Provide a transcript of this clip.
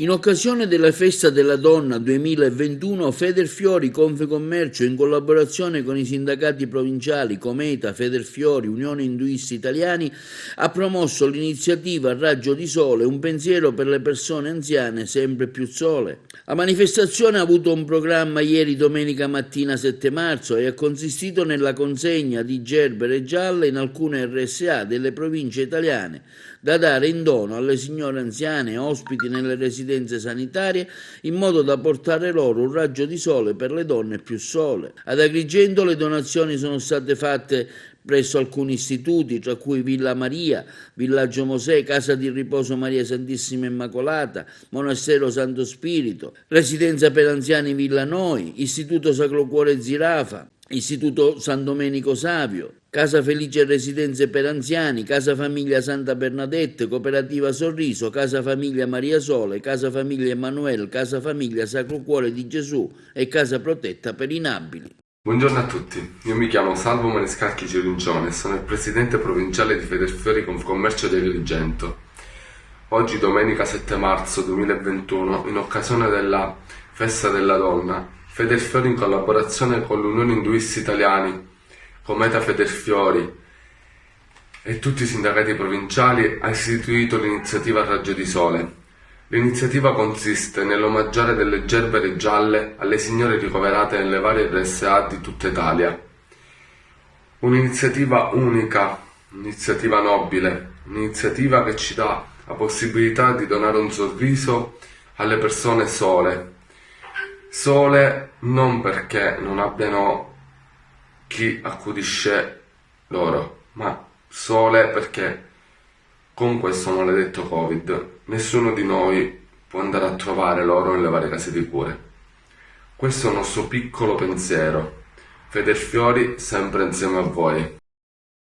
In occasione della Festa della Donna 2021, Federfiori Confcommercio, in collaborazione con i sindacati provinciali Cometa, Federfiori, Unione Induisti Italiani, ha promosso l'iniziativa Raggio di Sole, un pensiero per le persone anziane, sempre più sole. La manifestazione ha avuto un programma ieri domenica mattina 7 marzo e ha consistito nella consegna di gerbere gialle in alcune RSA delle province italiane, da dare in dono alle signore anziane ospiti nelle residenze sanitarie, in modo da portare loro un raggio di sole per le donne più sole. Ad Agrigento le donazioni sono state fatte presso alcuni istituti, tra cui Villa Maria, Villaggio Mosè, Casa di Riposo Maria Santissima Immacolata, Monastero Santo Spirito, Residenza per Anziani Villa Noi, Istituto Sacro Cuore Zirafa, Istituto San Domenico Savio, Casa Felice Residenze per Anziani, Casa Famiglia Santa Bernadette, Cooperativa Sorriso, Casa Famiglia Maria Sole, Casa Famiglia Emanuele, Casa Famiglia Sacro Cuore di Gesù e Casa Protetta per Inabili. Buongiorno a tutti, io mi chiamo Salvo Maniscalchi Cirincione e sono il presidente provinciale di Federfiori Confcommercio di Agrigento. Oggi, domenica 7 marzo 2021, in occasione della Festa della Donna, Federfiori, in collaborazione con l'Unione Induisti Italiani, Cometa Federfiori e tutti i sindacati provinciali, ha istituito l'iniziativa Raggio di Sole. L'iniziativa consiste nell'omaggiare delle gerbere gialle alle signore ricoverate nelle varie RSA di tutta Italia. Un'iniziativa unica, un'iniziativa nobile, un'iniziativa che ci dà la possibilità di donare un sorriso alle persone sole. Sole non perché non abbiano chi accudisce loro, ma sole perché con questo maledetto Covid nessuno di noi può andare a trovare loro nelle varie case di cure. Questo è un nostro piccolo pensiero. Federfiori sempre insieme a voi.